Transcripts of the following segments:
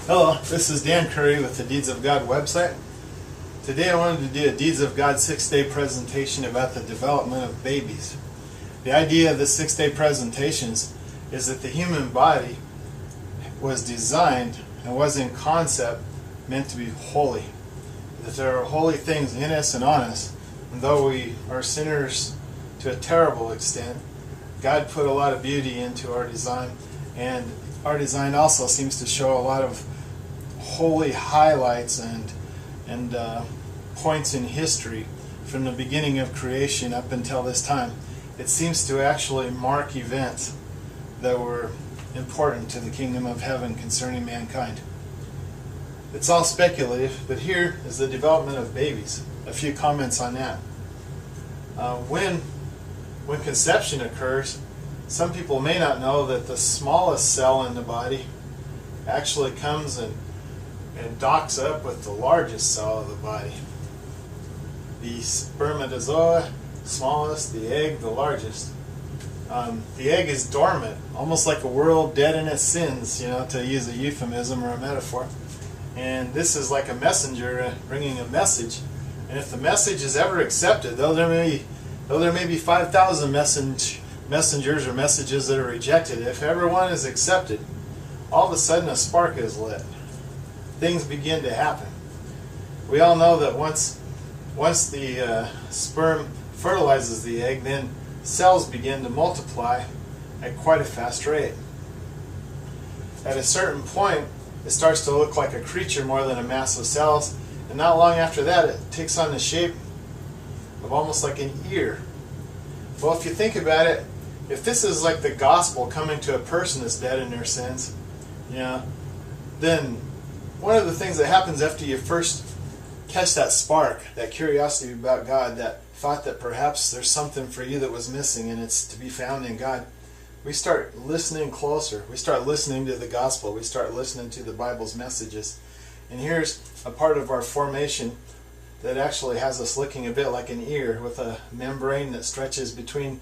Hello, this is Dan Curry with the Deeds of God website. Today I wanted to do a Deeds of God 6-day presentation about the development of babies. The idea of the 6-day presentations is that the human body was designed and was in concept meant to be holy. That there are holy things in us and on us, and though we are sinners to a terrible extent, God put a lot of beauty into our design, and our design also seems to show a lot of holy highlights and points in history from the beginning of creation up until this time. It seems to actually mark events that were important to the kingdom of heaven concerning mankind. It's all speculative, but here is the development of babies. A few comments on that. When conception occurs, some people may not know that the smallest cell in the body actually comes and docks up with the largest cell of the body. The spermatozoa, smallest, the egg, the largest. The egg is dormant, almost like a world dead in its sins, to use a euphemism or a metaphor. And this is like a messenger bringing a message. And if the message is ever accepted, though there may be 5,000 messengers or messages that are rejected, if ever one is accepted, all of a sudden a spark is lit. Things begin to happen. We all know that once the sperm fertilizes the egg, then cells begin to multiply at quite a fast rate. At a certain point, it starts to look like a creature more than a mass of cells, and not long after that it takes on the shape of almost like an ear. Well, if you think about it, if this is like the gospel coming to a person that's dead in their sins, then one of the things that happens after you first catch that spark, that curiosity about God, that thought that perhaps there's something for you that was missing and it's to be found in God, we start listening closer. We start listening to the gospel. We start listening to the Bible's messages. And here's a part of our formation that actually has us looking a bit like an ear with a membrane that stretches between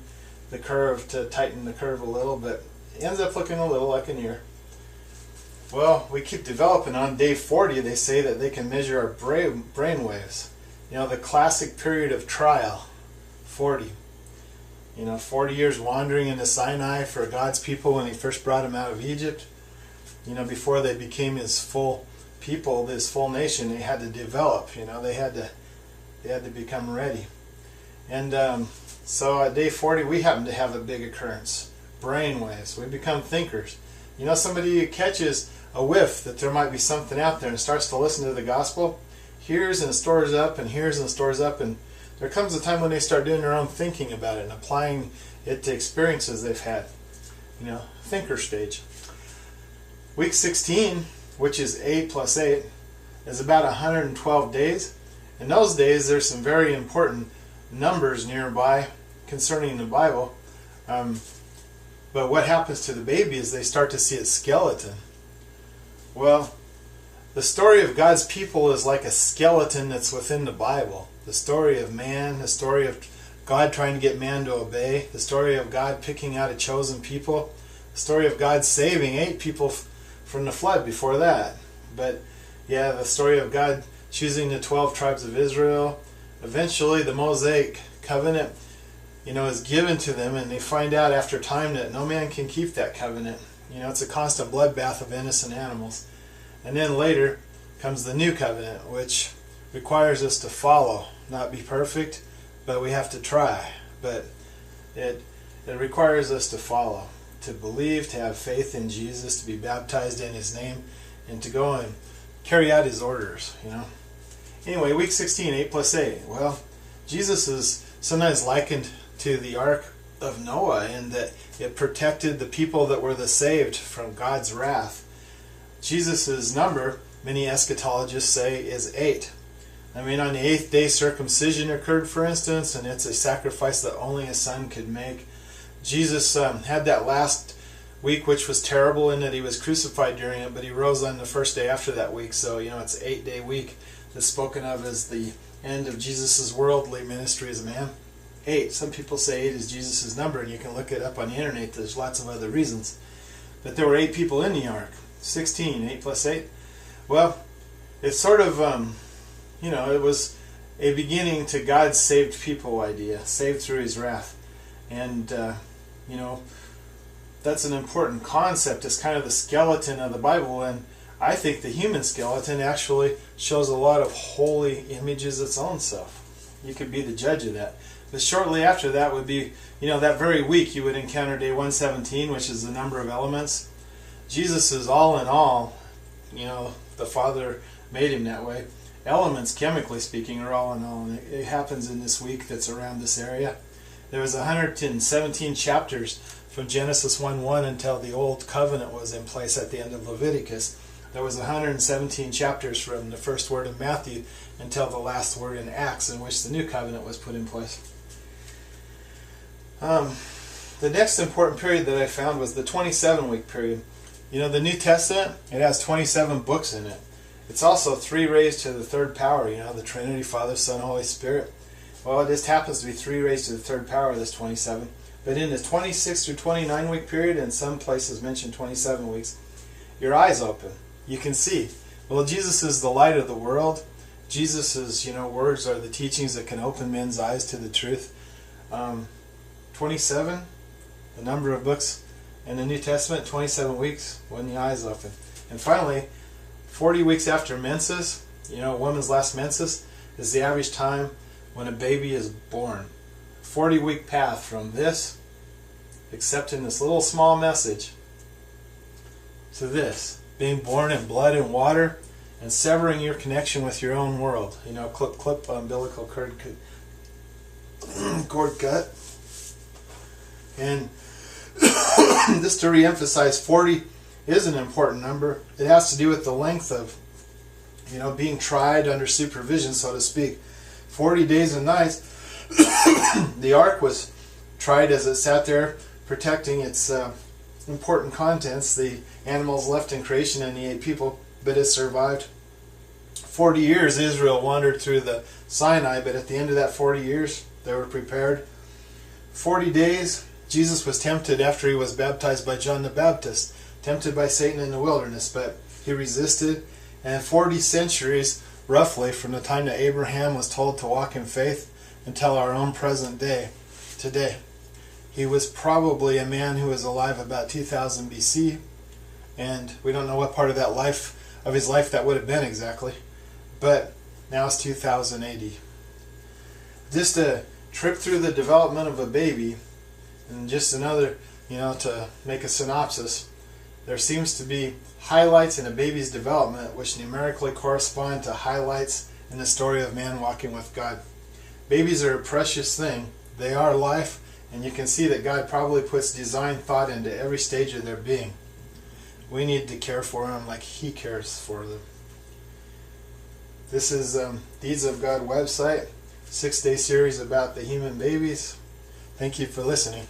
the curve to tighten the curve a little, but it ends up looking a little like an ear. Well, we keep developing. On day 40, they say that they can measure our brain waves. The classic period of trial, 40. 40 years wandering into Sinai for God's people when He first brought them out of Egypt. Before they became His full people, His full nation, they had to develop. They had to become ready. And so at day 40, we happen to have a big occurrence. Brain waves. We become thinkers. Somebody catches a whiff that there might be something out there and starts to listen to the gospel, hears and stores up and hears and stores up, and there comes a time when they start doing their own thinking about it and applying it to experiences they've had. Thinker stage. Week 16, which is 8 plus 8, is about 112 days. In those days, there's some very important numbers nearby concerning the Bible. But what happens to the baby is they start to see its skeleton. Well, the story of God's people is like a skeleton that's within the Bible. The story of man, the story of God trying to get man to obey, the story of God picking out a chosen people, the story of God saving 8 people from the flood before that. But the story of God choosing the 12 tribes of Israel. Eventually the Mosaic covenant is given to them, and they find out after time that no man can keep that covenant. It's a constant bloodbath of innocent animals. And then later comes the new covenant, which requires us to follow, not be perfect, but we have to try. But it requires us to follow, to believe, to have faith in Jesus, to be baptized in His name, and to go and carry out His orders. Anyway, week 16, 8 plus 8. Well, Jesus is sometimes likened to the Ark of Noah in that it protected the people that were the saved from God's wrath. Jesus' number, many eschatologists say, is 8. On the 8th day circumcision occurred, for instance, and it's a sacrifice that only a son could make. Jesus had that last week, which was terrible in that He was crucified during it, but He rose on the first day after that week. So, it's an 8-day week that's spoken of as the end of Jesus' worldly ministry as a man. 8. Some people say 8 is Jesus' number, and you can look it up on the internet. There's lots of other reasons. But there were 8 people in the ark. 16, 8 plus 8. Well, it's sort of, it was a beginning to God's saved people idea, saved through his wrath. And, that's an important concept. It's kind of the skeleton of the Bible, and I think the human skeleton actually shows a lot of holy images its own self. You could be the judge of that. But shortly after that would be, that very week you would encounter day 117, which is the number of elements. Jesus is all in all. The Father made him that way. Elements, chemically speaking, are all in all. And it happens in this week that's around this area. There was 117 chapters from Genesis 1:1 until the Old Covenant was in place at the end of Leviticus. There was 117 chapters from the first word of Matthew until the last word in Acts, in which the New Covenant was put in place. The next important period that I found was the 27-week period. The New Testament, it has 27 books in it. It's also 3 raised to the third power, the Trinity, Father, Son, Holy Spirit. Well, it just happens to be 3 raised to the third power, this 27. But in the 26 through 29-week period, and some places mention 27 weeks, your eyes open. You can see. Well, Jesus is the light of the world. Jesus' words are the teachings that can open men's eyes to the truth. 27, the number of books in the New Testament, 27 weeks when the eyes open. And finally, 40 weeks after menses, a woman's last menses, is the average time when a baby is born. 40-week path from this, accepting this little small message, to this, being born in blood and water, and severing your connection with your own world. Clip, umbilical cord cut. And just to re-emphasize, 40 is an important number. It has to do with the length of, being tried under supervision, so to speak. 40 days and nights. The ark was tried as it sat there protecting its important contents, the animals left in creation and the 8 people, but it survived. 40 years Israel wandered through the Sinai, but at the end of that 40 years they were prepared. 40 days Jesus was tempted after he was baptized by John the Baptist, tempted by Satan in the wilderness, but he resisted. And 40 centuries, roughly, from the time that Abraham was told to walk in faith until our own present day, today. He was probably a man who was alive about 2000 BC, and we don't know what part of his life that would have been exactly, but now it's 2000 AD. Just a trip through the development of a baby, and just another, to make a synopsis, there seems to be highlights in a baby's development which numerically correspond to highlights in the story of man walking with God. Babies are a precious thing. They are life, and you can see that God probably puts design thought into every stage of their being. We need to care for them like He cares for them. This is Deeds of God website, 6-day series about the human babies. Thank you for listening.